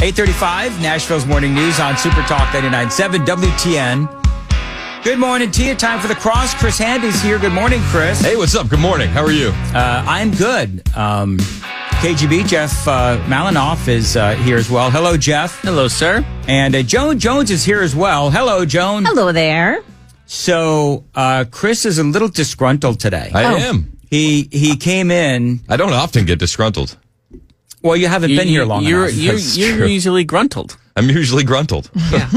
8:35, Nashville's Morning News on Super Talk 99.7 WTN. Good morning to you. Time for the Cross. Chris Handy's here. Good morning, Chris. Hey, what's up? Good morning. How are you? I'm good. KGB, Jeff Malinoff, is here as well. Hello, Jeff. Hello, sir. And Joan Jones is here as well. Hello, Joan. Hello there. So, Chris is a little disgruntled today. I am. He came in. I don't often get disgruntled. Well, you haven't been here long enough. You're usually gruntled. I'm usually gruntled. Yeah.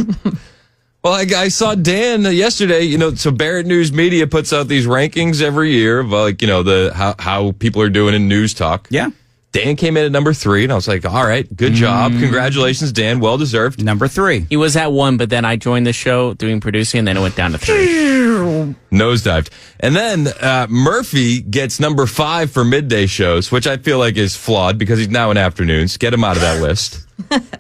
Well, I saw Dan yesterday. So Barrett News Media puts out these rankings every year of how people are doing in news talk. Yeah. Dan came in at number 3, and I was like, all right, good job. Congratulations, Dan. Well deserved. Number 3. He was at 1, but then I joined the show doing producing, and then it went down to 3. Nosedived. And then Murphy gets number 5 for midday shows, which I feel like is flawed because he's now in afternoons. Get him out of that list.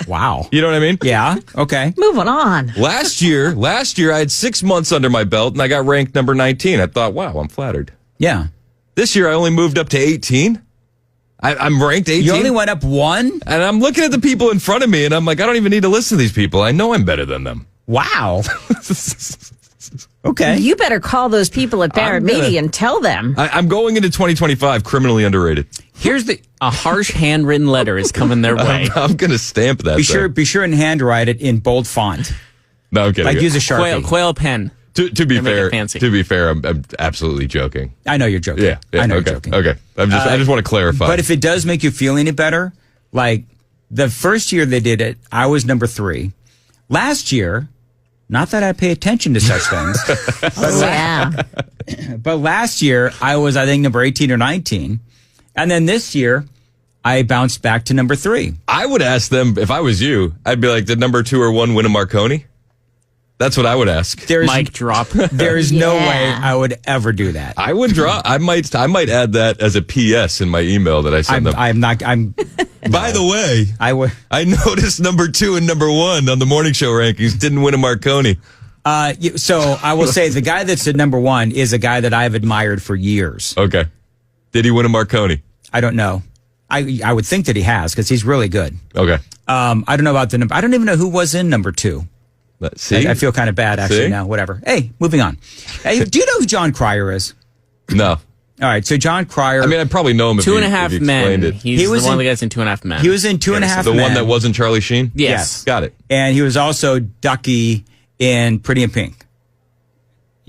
Wow. You know what I mean? Yeah. Okay. Moving on. Last year, I had 6 months under my belt, and I got ranked number 19. I thought, wow, I'm flattered. Yeah. This year, I only moved up to 18. I'm ranked 18. You only went up 1? And I'm looking at the people in front of me, and I'm like, I don't even need to listen to these people. I know I'm better than them. Wow. Okay. You better call those people at Barrett Media and tell them. I'm going into 2025 criminally underrated. Here's a harsh handwritten letter is coming their way. I'm going to stamp that. Be sure and handwrite it in bold font. No, I'm kidding. Like use a Sharpie. Quail pen. To be fair, I'm absolutely joking. I know you're joking. Yeah, I know okay, you're joking. Okay. I just want to clarify. But if it does make you feel any better, like the first year they did it, I was number 3. Last year, not that I pay attention to such things. But last year, I was, I think, number 18 or 19. And then this year, I bounced back to number 3. I would ask them, if I was you, I'd be like, did number 2 or 1 win a Marconi? That's what I would ask. Mic drop. There is no way I would ever do that. I would drop. I might add that as a PS in my email that I send them. By the way, I noticed number 2 and number 1 on the morning show rankings didn't win a Marconi. So I will say the guy that's at number 1 is a guy that I've admired for years. Okay. Did he win a Marconi? I don't know. I would think that he has because he's really good. Okay. I don't know about the number. I don't even know who was in number 2. See? I feel kind of bad actually now. Whatever. Hey, moving on. Hey, do you know who John Cryer is? No. All right. So John Cryer. I mean, I probably know him if 2.5 Men. He was one of the guys in 2.5 Men. He was in 2.5 Men. The one that wasn't Charlie Sheen? Yes. Got it. And he was also Ducky in Pretty in Pink.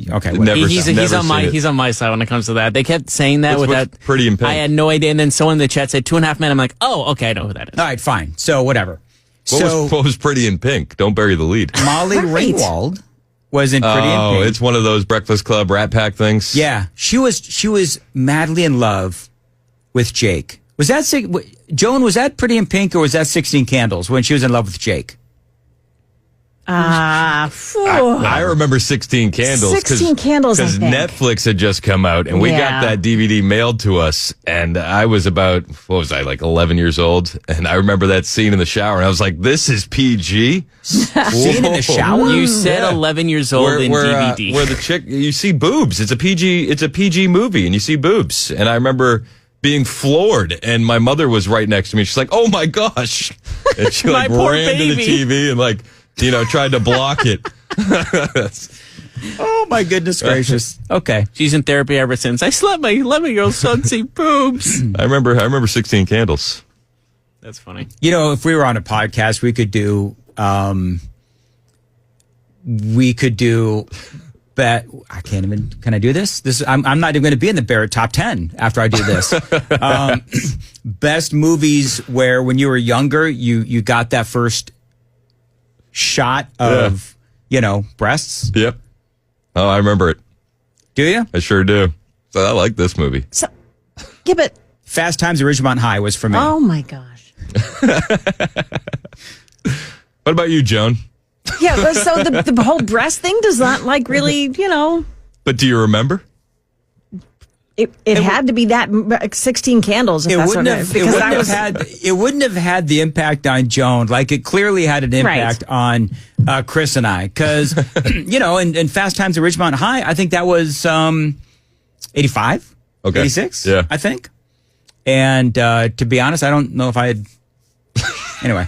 Okay. He's on my side when it comes to that. They kept saying that with that Pretty in Pink. I had no idea. And then someone in the chat said 2.5 Men. I'm like, oh, okay, I know who that is. All right, fine. So whatever. What was Pretty in Pink? Don't bury the lead. Molly Ringwald was in Pretty in Pink. Oh, it's one of those Breakfast Club Rat Pack things. Yeah, she was madly in love with Jake. Was that Joan? Was that Pretty in Pink or was that 16 Candles when she was in love with Jake? I remember 16 Candles. 16 Candles, because Netflix had just come out, and we got that DVD mailed to us, and I was about, like 11 years old, and I remember that scene in the shower, and I was like, this is PG? Scene in the shower? You said 11 years old in DVD. Where the chick, you see boobs. It's a PG movie, and you see boobs, and I remember being floored, and my mother was right next to me. She's like, oh my gosh. And she ran to the TV and tried to block it. Oh my goodness gracious. Okay. She's in therapy ever since. I slept my 11-year-old son see boobs. I remember 16 Candles. That's funny. If we were on a podcast, we could do bet I can't even. Can I do this? I'm not even going to be in the Barrett top 10 after I do this. Best movies where when you were younger, you got that first shot of breasts. Yep. Oh, I remember it. Do you? I sure do. So I like this movie. So, but Fast Times at Ridgemont High was for me. Oh my gosh. What about you, Joan? Yeah, so the whole breast thing does not really, But do you remember? It had to be that 16 Candles. It wouldn't have had the impact on Joan. Like it clearly had an impact on Chris and I, because in Fast Times at Ridgemont High, I think that was 85, 86. Yeah, I think. And to be honest, I don't know if I had Anyway.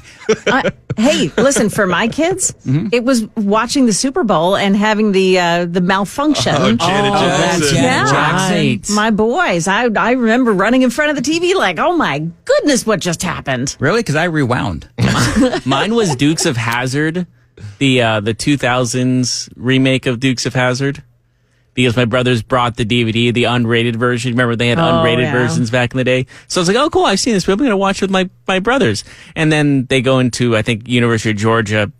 Hey, listen, for my kids, it was watching the Super Bowl and having the malfunction. Oh, Janet Jackson. Janet Jackson. My boys. I remember running in front of the TV like, oh my goodness, what just happened? Really? Because I rewound. Mine was Dukes of Hazzard, the 2000s remake of Dukes of Hazzard. Because my brothers brought the DVD, the unrated version. Remember, they had unrated versions back in the day. So I was like, oh, cool, I've seen this movie. I'm going to watch it with my brothers. And then they go into, I think, University of Georgia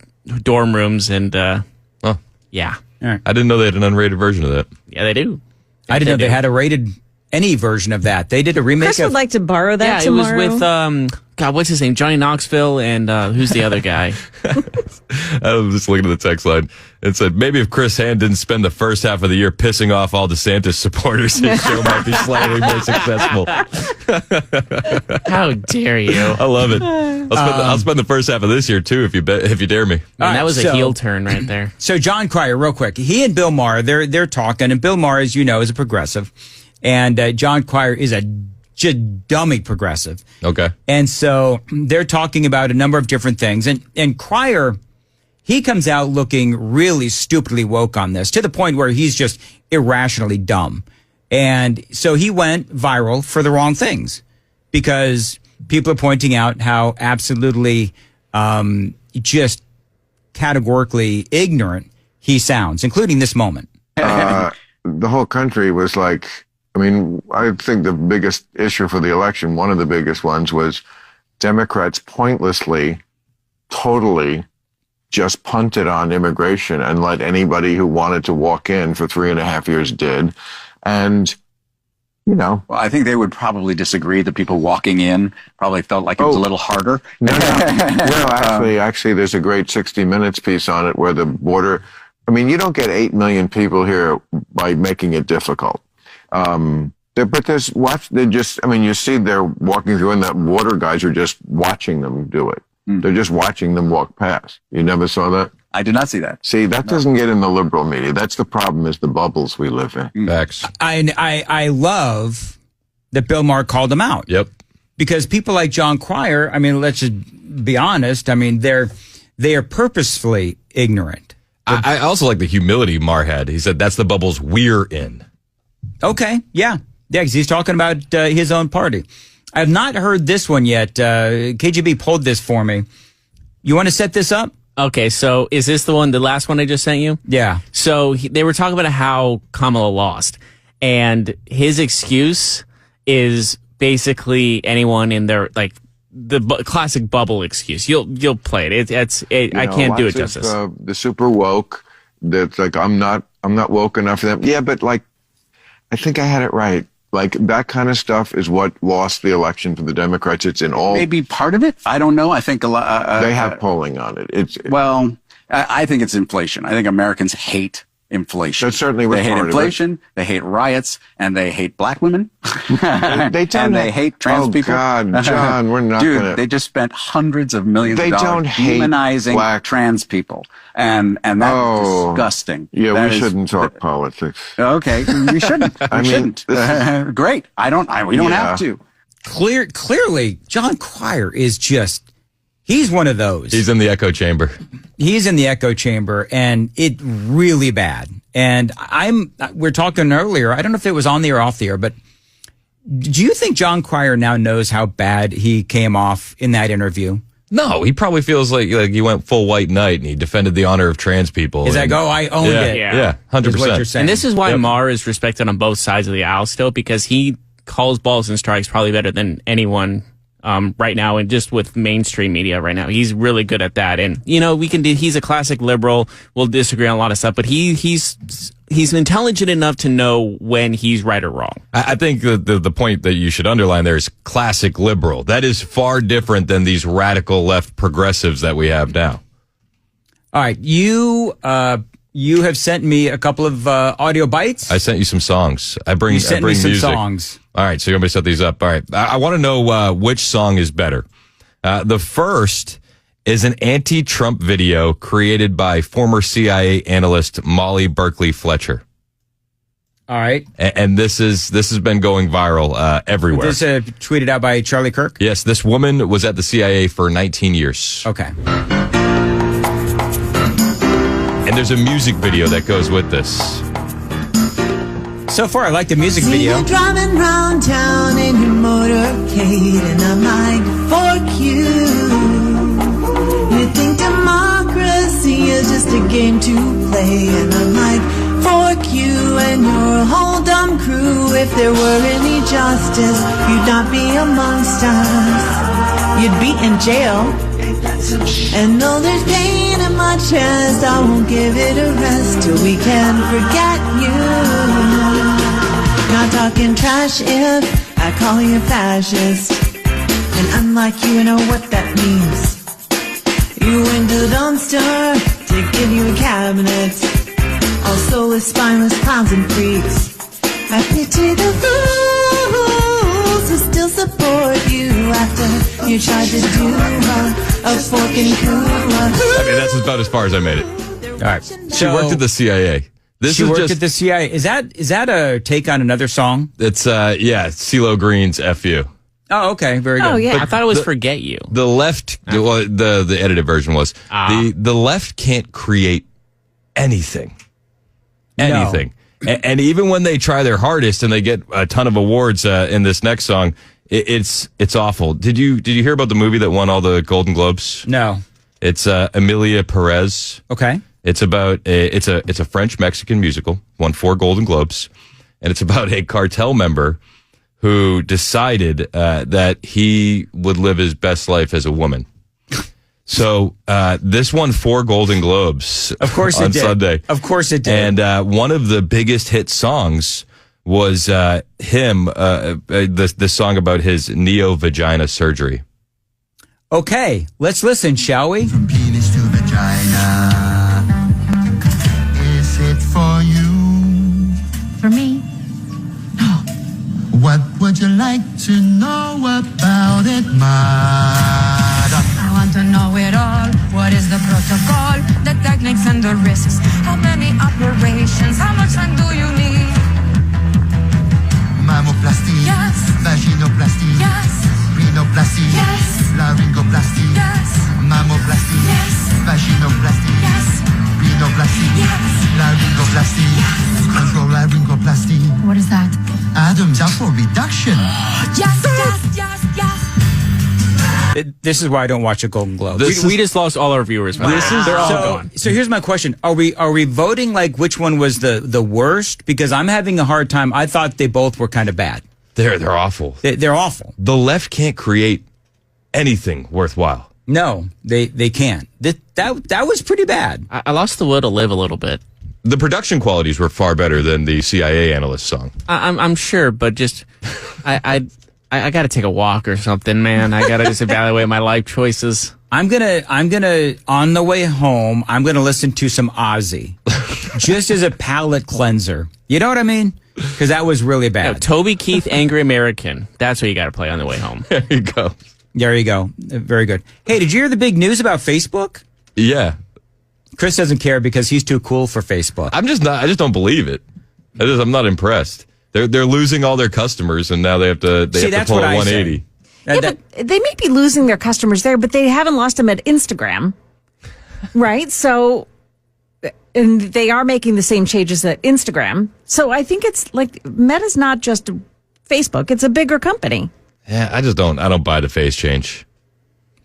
dorm rooms. And, yeah. Right. I didn't know they had an unrated version of that. Yeah, they do. I didn't know they had a rated any version of that. They did a remake Chris of... would like to borrow that Yeah, tomorrow. it was with, God, what's his name? Johnny Knoxville and who's the other guy? I was just looking at the text line. It said, maybe if Chris Hand didn't spend the first half of the year pissing off all DeSantis supporters, his show might be slightly more successful. How dare you? I love it. I'll spend the first half of this year, too, if you dare me. Man, that was so- a heel turn right there. So John Cryer, real quick, he and Bill Maher, they're talking, and Bill Maher, as you know, is a progressive, and John Cryer is a dummy progressive. Okay. And so they're talking about a number of different things, and Cryer, he comes out looking really stupidly woke on this, to the point where he's just irrationally dumb. And so he went viral for the wrong things, because people are pointing out how absolutely just categorically ignorant he sounds, including this moment. The whole country was like, I mean, I think the biggest issue for the election, one of the biggest ones, was Democrats pointlessly, totally just punted on immigration and let anybody who wanted to walk in for 3.5 years did. And, you know. Well, I think they would probably disagree. The people walking in probably felt like it was a little harder. No, actually, there's a great 60 Minutes piece on it where the border, I mean, you don't get 8 million people here by making it difficult. But there's you see they're walking through and the border guys are just watching them do it. They're just watching them walk past. You never saw that? I did not see that. See, that doesn't get in the liberal media. That's the problem, is the bubbles we live in. Facts. I love that Bill Maher called him out. Yep. Because people like John Cryer, I mean, let's just be honest. I mean, they are purposefully ignorant. I also like the humility Maher had. He said, that's the bubbles we're in. Okay, yeah. Yeah, because he's talking about his own party. I have not heard this one yet. KGB pulled this for me. You want to set this up? Okay, so is this the last one I just sent you? Yeah. So they were talking about how Kamala lost, and his excuse is basically anyone in their, like, the classic bubble excuse. You'll play it. I can't do it justice. The super woke. That's like, I'm not woke enough for them. Yeah, but like, I think I had it right. Like, that kind of stuff is what lost the election for the Democrats. It's in all. Maybe part of it. I don't know. I think a lot. They have polling on it. I think it's inflation. I think Americans hate inflation. That's certainly what they hate part of it. inflation. They hate riots, and they hate black women. They don't. And they hate trans people. Oh God, John, we're not. Dude, gonna... they just spent hundreds of millions of dollars don't hate demonizing black trans people, and that's disgusting. Yeah, that we shouldn't talk politics. Okay, we shouldn't. We shouldn't. Great. We don't have to. Clearly, John Cryer is he's one of those. He's in the echo chamber. He's in the echo chamber, and it really bad. And we're talking earlier, I don't know if it was on the air or off the air, but do you think John Cryer now knows how bad he came off in that interview? No, he probably feels like he went full white knight and he defended the honor of trans people. He's like, I owned it. Yeah, 100%. Is what you're saying. And this is why Maher is respected on both sides of the aisle still, because he calls balls and strikes probably better than anyone right now, and just with mainstream media right now. He's really good at that. And, he's a classic liberal. We'll disagree on a lot of stuff, but he's intelligent enough to know when he's right or wrong. I think the point that you should underline there is classic liberal. That is far different than these radical left progressives that we have now. All right. You have sent me a couple of audio bites. I sent you some songs. I bring me music. some songs. All right, so you're going to set these up. All right. I want to know which song is better. The first is an anti-Trump video created by former CIA analyst Molly Berkeley Fletcher. All right. And this has been going viral everywhere. This tweeted out by Charlie Kirk? Yes, this woman was at the CIA for 19 years. Okay. And there's a music video that goes with this. So far, I like the music video. You're driving round town in your motorcade, and I might fork you. You think democracy is just a game to play, and I might fork you and your whole dumb crew. If there were any justice, you'd not be amongst us. You'd be in jail. And though there's pain in my chest, I won't give it a rest till we can forget you. Not talking trash if I call you fascist. And unlike you know what that means. You went to the dumpster to give you a cabinet. All soulless, spineless clowns and freaks. I pity the fools who still support you after you tried to do a forking coup. I mean, that's about as far as I made it. All right. She worked at the CIA. She worked at the CIA. Is that a take on another song? It's CeeLo Green's "F You." Oh, okay, very good. Oh, yeah. I thought it was "Forget You." The left, the edited version was the left can't create anything. And even when they try their hardest and they get a ton of awards in this next song, it's awful. Did you hear about the movie that won all the Golden Globes? No. It's Emilia Perez. Okay. It's about it's a French Mexican musical, won 4 Golden Globes, and it's about a cartel member who decided that he would live his best life as a woman. So this won 4 Golden Globes. Of course on it did. Sunday. Of course it did. And one of the biggest hit songs was him. This song about his neo-vagina surgery. Okay, let's listen, shall we? From penis to vagina. Is it for you? For me? What would you like to know about it, madam? I want to know it all. What is the protocol, the techniques and the risks? How many operations? How much time do you need? Mammoplasty. Yes. Vaginoplasty. Yes. Rhinoplasty. Yes. Laryngoplasty. Yes. Mammoplasty. Yes. Vaginoplasty. Yes. Rhinoplasty. Yes. Laryngoplasty. Yes. Control laryngoplasty. What is that? Adam's apple reduction. Yes, yes, yes, yes. This is why I don't watch a Golden Globe. We just lost all our viewers. They're all gone. So here's my question: Are we voting like which one was the worst? Because I'm having a hard time. I thought they both were kind of bad. They're awful. They're awful. The left can't create anything worthwhile. No, they can't. That was pretty bad. I lost the will to live a little bit. The production qualities were far better than the CIA analyst song. I'm sure, but just I got to take a walk or something, man. I got to just evaluate my life choices. I'm gonna on the way home. I'm gonna listen to some Ozzy, just as a palate cleanser. You know what I mean? Because that was really bad. No, Toby Keith, Angry American. That's what you got to play on the way home. There you go. There you go. Very good. Hey, did you hear the big news about Facebook? Yeah. Chris doesn't care because he's too cool for Facebook. I just don't believe it. I'm not impressed. They're losing all their customers, and now they have to pull a 180. Yeah, but they may be losing their customers there, but they haven't lost them at Instagram, right? So, and they are making the same changes at Instagram. So I think it's like Meta's not just Facebook; it's a bigger company. Yeah, I don't buy the face change.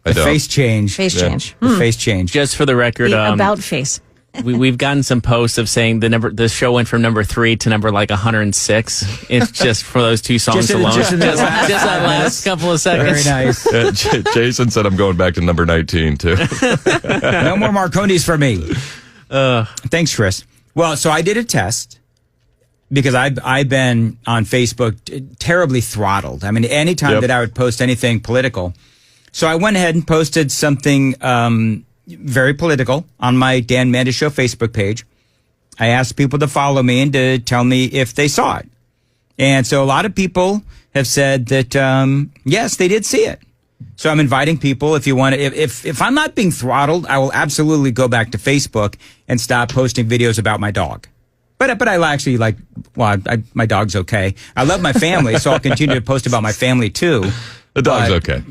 The face change. Face change. The face change. Just for the record, The about face. we've gotten some posts of saying the show went from number 3 to number 106. It's just for those 2 songs alone. Just in the last that last couple of seconds. Very nice. Jason said I'm going back to number 19 too. No more Marconis for me. Thanks, Chris. Well, so I did a test because I've been on Facebook terribly throttled. I mean, anytime that I would post anything political. So I went ahead and posted something very political on my Dan Mandis Show Facebook page. I asked people to follow me and to tell me if they saw it. And so a lot of people have said that, yes, they did see it. So I'm inviting people, if you want to, if I'm not being throttled, I will absolutely go back to Facebook and stop posting videos about my dog. But I actually my dog's okay. I love my family, so I'll continue to post about my family too. The dog's okay.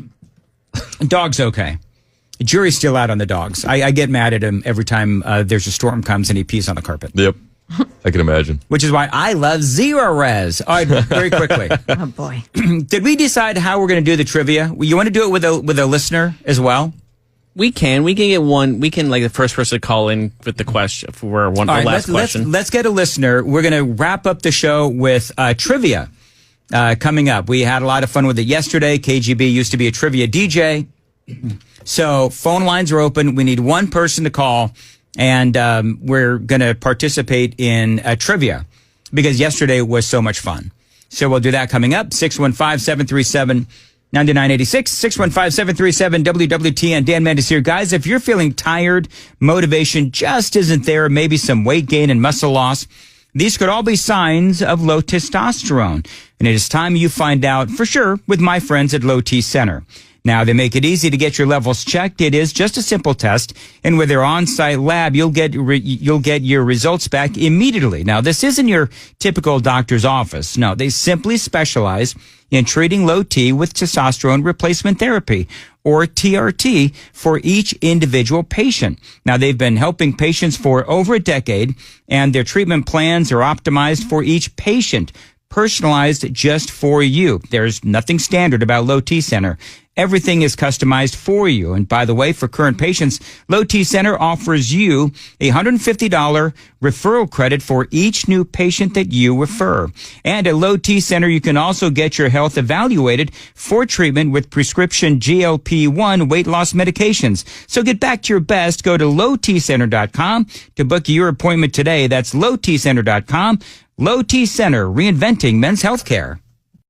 Dog's okay. Jury's still out on the dogs. I get mad at him every time there's a storm comes and he pees on the carpet. Yep. I can imagine. Which is why I love Zero Res. All right, very quickly. Oh, boy. Did we decide how we're going to do the trivia? You want to do it with a listener as well? We can get one. We can the first person to call in with the question for one. All right, last question. Let's get a listener. We're going to wrap up the show with trivia coming up. We had a lot of fun with it yesterday. KGB used to be a trivia DJ. So phone lines are open. We need one person to call. And we're going to participate in trivia because yesterday was so much fun. So we'll do that coming up. 615-737-9986. 615-737-WWTN. Dan Mendes here. Guys, if you're feeling tired, motivation just isn't there, maybe some weight gain and muscle loss, these could all be signs of low testosterone. And it is time you find out for sure with my friends at Low T Center. Now, they make it easy to get your levels checked. It is just a simple test, and with their on-site lab, you'll get your results back immediately. Now, this isn't your typical doctor's office. No, they simply specialize in treating low T with testosterone replacement therapy, or TRT, for each individual patient. Now, they've been helping patients for over a decade, and their treatment plans are optimized for each patient, personalized just for you. There's nothing standard about Low T Center. Everything is customized for you. And by the way, for current patients, Low T Center offers you a $150 referral credit for each new patient that you refer. And at Low T Center, you can also get your health evaluated for treatment with prescription GLP-1 weight loss medications. So get back to your best. Go to lowtcenter.com to book your appointment today. That's lowtcenter.com. Low T Center, reinventing men's healthcare.